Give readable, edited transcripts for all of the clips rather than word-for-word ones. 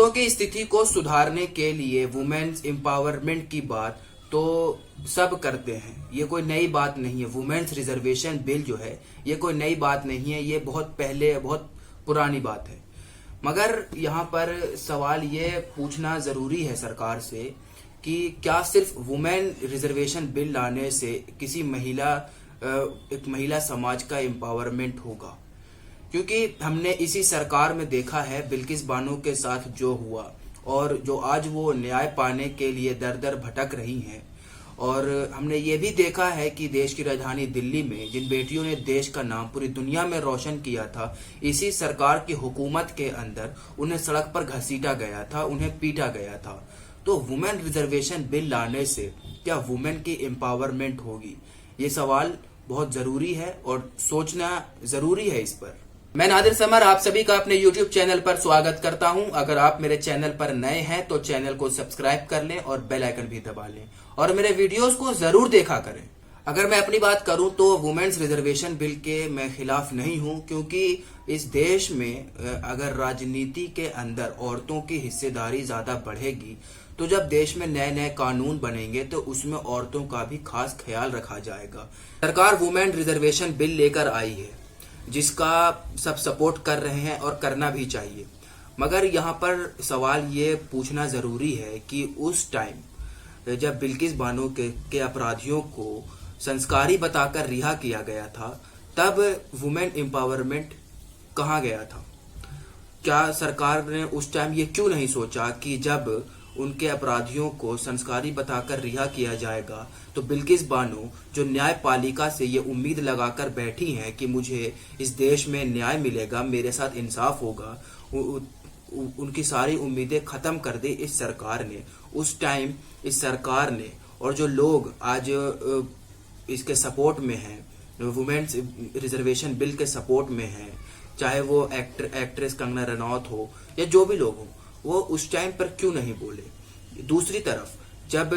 औरतों की स्थिति को सुधारने के लिए वुमेन्स एम्पावरमेंट की बात तो सब करते हैं। ये कोई नई बात नहीं है। वुमेन्स रिजर्वेशन बिल जो है ये कोई नई बात नहीं है, ये बहुत पहले बहुत पुरानी बात है। मगर यहाँ पर सवाल ये पूछना जरूरी है सरकार से कि क्या सिर्फ वुमेन रिजर्वेशन बिल लाने से किसी एक महिला समाज का एम्पावरमेंट होगा? क्योंकि हमने इसी सरकार में देखा है बिल्किस बानो के साथ जो हुआ, और जो आज वो न्याय पाने के लिए दर दर भटक रही हैं। और हमने ये भी देखा है कि देश की राजधानी दिल्ली में जिन बेटियों ने देश का नाम पूरी दुनिया में रोशन किया था, इसी सरकार की हुकूमत के अंदर उन्हें सड़क पर घसीटा गया था, उन्हें पीटा गया था। तो वुमेन रिजर्वेशन बिल लाने से क्या वुमेन की एम्पावरमेंट होगी? ये सवाल बहुत जरूरी है और सोचना जरूरी है इस पर। मैं नादिर समर आप सभी का अपने YouTube चैनल पर स्वागत करता हूं। अगर आप मेरे चैनल पर नए हैं तो चैनल को सब्सक्राइब कर लें और बेल आइकन भी दबा लें और मेरे वीडियोस को जरूर देखा करें। अगर मैं अपनी बात करूं तो वुमेन्स रिजर्वेशन बिल के मैं खिलाफ नहीं हूं, क्योंकि इस देश में अगर राजनीति के अंदर औरतों की हिस्सेदारी ज्यादा बढ़ेगी तो जब देश में नए नए कानून बनेंगे तो उसमें औरतों का भी खास ख्याल रखा जाएगा। सरकार वुमेन रिजर्वेशन बिल लेकर आई है जिसका सब सपोर्ट कर रहे हैं और करना भी चाहिए। मगर यहाँ पर सवाल ये पूछना जरूरी है कि उस टाइम जब बिल्किस बानो के अपराधियों को संस्कारी बताकर रिहा किया गया था, तब वुमेन एम्पावरमेंट कहाँ गया था? क्या सरकार ने उस टाइम ये क्यों नहीं सोचा कि जब उनके अपराधियों को संस्कारी बताकर रिहा किया जाएगा तो बिल्किस बानो जो न्यायपालिका से ये उम्मीद लगाकर बैठी हैं कि मुझे इस देश में न्याय मिलेगा, मेरे साथ इंसाफ होगा, उनकी सारी उम्मीदें खत्म कर दी इस सरकार ने। उस टाइम इस सरकार ने, और जो लोग आज इसके सपोर्ट में हैं, वुमेन्स रिजर्वेशन बिल के सपोर्ट में हैं, चाहे वो एक्ट्रेस कंगना रनौत हो या जो भी लोग हो, वो उस टाइम पर क्यों नहीं बोले? दूसरी तरफ जब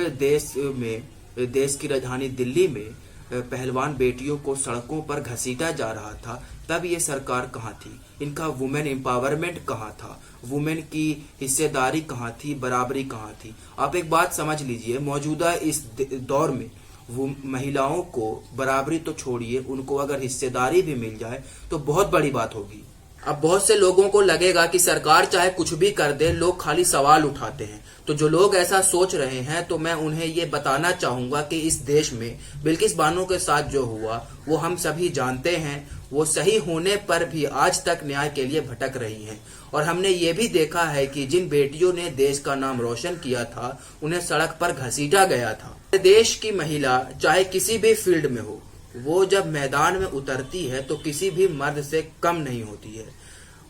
देश की राजधानी दिल्ली में पहलवान बेटियों को सड़कों पर घसीटा जा रहा था, तब ये सरकार कहाँ थी? इनका वुमेन एम्पावरमेंट कहाँ था? वुमेन की हिस्सेदारी कहाँ थी? बराबरी कहाँ थी? आप एक बात समझ लीजिए, मौजूदा इस दौर में वो महिलाओं को बराबरी तो छोड़िए, उनको अगर हिस्सेदारी भी मिल जाए तो बहुत बड़ी बात होगी। अब बहुत से लोगों को लगेगा कि सरकार चाहे कुछ भी कर दे, लोग खाली सवाल उठाते हैं। तो जो लोग ऐसा सोच रहे हैं तो मैं उन्हें ये बताना चाहूंगा कि इस देश में बिल्किस बानो के साथ जो हुआ वो हम सभी जानते हैं। वो सही होने पर भी आज तक न्याय के लिए भटक रही हैं। और हमने ये भी देखा है कि जिन बेटियों ने देश का नाम रोशन किया था, उन्हें सड़क पर घसीटा गया था। देश की महिला चाहे किसी भी फील्ड में हो, वो जब मैदान में उतरती है तो किसी भी मर्द से कम नहीं होती है।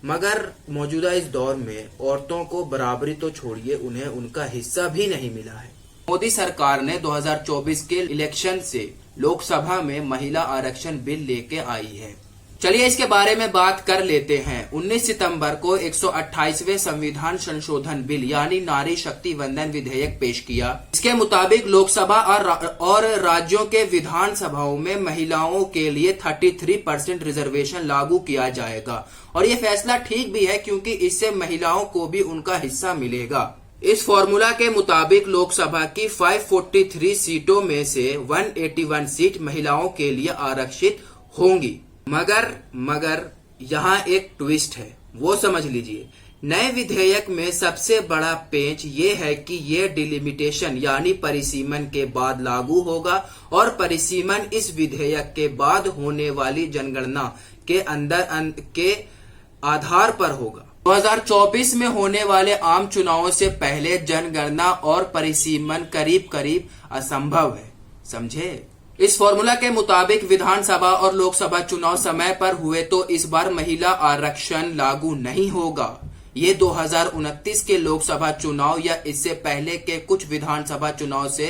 मगर मौजूदा इस दौर में औरतों को बराबरी तो छोड़िए, उन्हें उनका हिस्सा भी नहीं मिला है। मोदी सरकार ने 2024 के इलेक्शन से लोकसभा में महिला आरक्षण बिल लेके आई है। चलिए इसके बारे में बात कर लेते हैं। 19 सितंबर को 128वें संविधान संशोधन बिल यानी नारी शक्ति वंदन विधेयक पेश किया। इसके मुताबिक लोकसभा और राज्यों के विधानसभाओं में महिलाओं के लिए 33% रिजर्वेशन लागू किया जाएगा। और ये फैसला ठीक भी है, क्योंकि इससे महिलाओं को भी उनका हिस्सा मिलेगा। इस फॉर्मूला के मुताबिक लोकसभा की 543 सीटों में से 181 सीट महिलाओं के लिए आरक्षित होंगी। मगर यहाँ एक ट्विस्ट है, वो समझ लीजिए। नए विधेयक में सबसे बड़ा पेंच ये है कि ये डिलिमिटेशन यानी परिसीमन के बाद लागू होगा, और परिसीमन इस विधेयक के बाद होने वाली जनगणना के अंदर के आधार पर होगा। 2024 में होने वाले आम चुनावों से पहले जनगणना और परिसीमन करीब करीब असंभव है, समझे? इस फॉर्मूला के मुताबिक विधानसभा और लोकसभा चुनाव समय पर हुए तो इस बार महिला आरक्षण लागू नहीं होगा। ये 2029 के लोकसभा चुनाव या इससे पहले के कुछ विधानसभा चुनाव से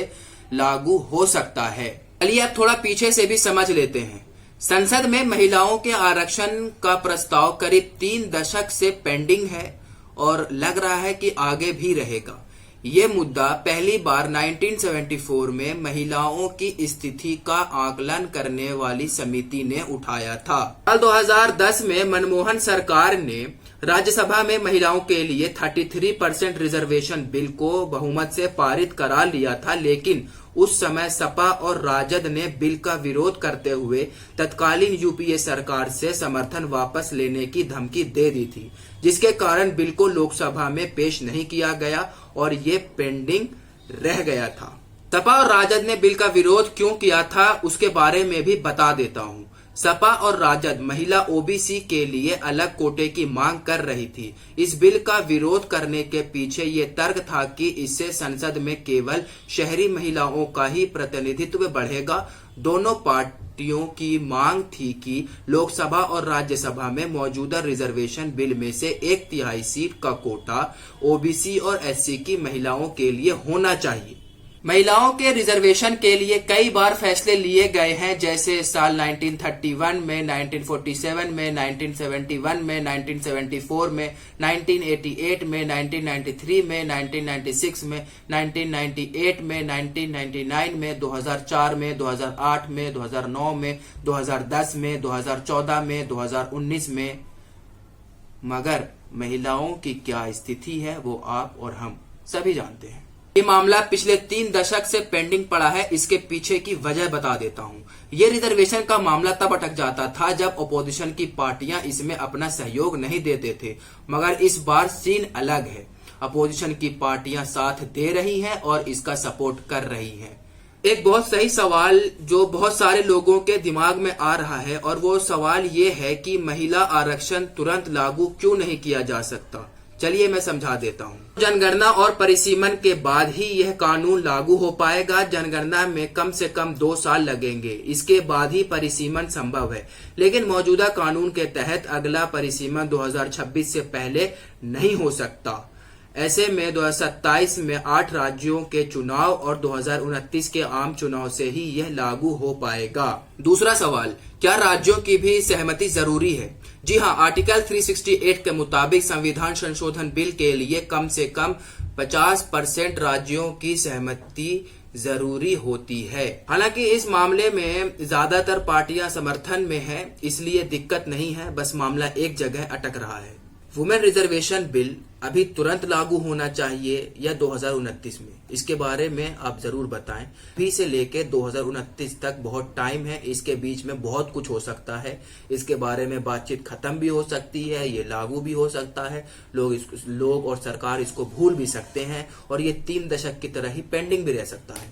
लागू हो सकता है। चलिए अब थोड़ा पीछे से भी समझ लेते हैं। संसद में महिलाओं के आरक्षण का प्रस्ताव करीब 3 दशक से पेंडिंग है और लग रहा है कि आगे भी रहेगा। ये मुद्दा पहली बार 1974 में महिलाओं की स्थिति का आकलन करने वाली समिति ने उठाया था। साल 2010 में मनमोहन सरकार ने राज्यसभा में महिलाओं के लिए 33% रिजर्वेशन बिल को बहुमत से पारित करा लिया था, लेकिन उस समय सपा और राजद ने बिल का विरोध करते हुए तत्कालीन यूपीए सरकार से समर्थन वापस लेने की धमकी दे दी थी, जिसके कारण बिल को लोकसभा में पेश नहीं किया गया और ये पेंडिंग रह गया था। सपा और राजद ने बिल का विरोध क्यों किया था उसके बारे में भी बता देता हूं। सपा और राजद महिला ओबीसी के लिए अलग कोटे की मांग कर रही थी। इस बिल का विरोध करने के पीछे ये तर्क था कि इससे संसद में केवल शहरी महिलाओं का ही प्रतिनिधित्व बढ़ेगा। दोनों पार्टियों की मांग थी कि लोकसभा और राज्यसभा में मौजूदा रिजर्वेशन बिल में से 1/3 सीट का कोटा ओबीसी और एससी की महिलाओं के लिए होना चाहिए। महिलाओं के रिजर्वेशन के लिए कई बार फैसले लिए गए हैं, जैसे साल 1931 में, 1947 में, 1971 में, 1974 में, 1988 में, 1993 में, 1996 में, 1998 में, 1999 में, 2004 में, 2008 में, 2009 में, 2010 में, 2014 में, 2019 में। मगर महिलाओं की क्या स्थिति है वो आप और हम सभी जानते हैं। ये मामला पिछले 3 दशक से पेंडिंग पड़ा है। इसके पीछे की वजह बता देता हूँ। ये रिजर्वेशन का मामला तब अटक जाता था जब अपोजिशन की पार्टियां इसमें अपना सहयोग नहीं देते थे, मगर इस बार सीन अलग है। अपोजिशन की पार्टियां साथ दे रही हैं और इसका सपोर्ट कर रही हैं। एक बहुत सही सवाल जो बहुत सारे लोगों के दिमाग में आ रहा है, और वो सवाल ये है कि महिला आरक्षण तुरंत लागू क्यों नहीं किया जा सकता। चलिए मैं समझा देता हूँ। जनगणना और परिसीमन के बाद ही यह कानून लागू हो पाएगा। जनगणना में कम से कम 2 साल लगेंगे, इसके बाद ही परिसीमन संभव है। लेकिन मौजूदा कानून के तहत अगला परिसीमन 2026 से पहले नहीं हो सकता। ऐसे में 2027 में 8 राज्यों के चुनाव और 2029 के आम चुनाव से ही यह लागू हो पाएगा। दूसरा सवाल, क्या राज्यों की भी सहमति जरूरी है? जी हाँ, आर्टिकल 368 के मुताबिक संविधान संशोधन बिल के लिए कम से कम 50% राज्यों की सहमति जरूरी होती है। हालांकि इस मामले में ज्यादातर पार्टियां समर्थन में हैं, इसलिए दिक्कत नहीं है, बस मामला एक जगह अटक रहा है। वुमेन रिजर्वेशन बिल अभी तुरंत लागू होना चाहिए या 2029 में? इसके बारे में आप जरूर बताएं। अभी से लेके 2029 तक बहुत टाइम है, इसके बीच में बहुत कुछ हो सकता है। इसके बारे में बातचीत खत्म भी हो सकती है, ये लागू भी हो सकता है, लोग और सरकार इसको भूल भी सकते हैं, और ये 3 दशक की तरह ही पेंडिंग भी रह सकता है।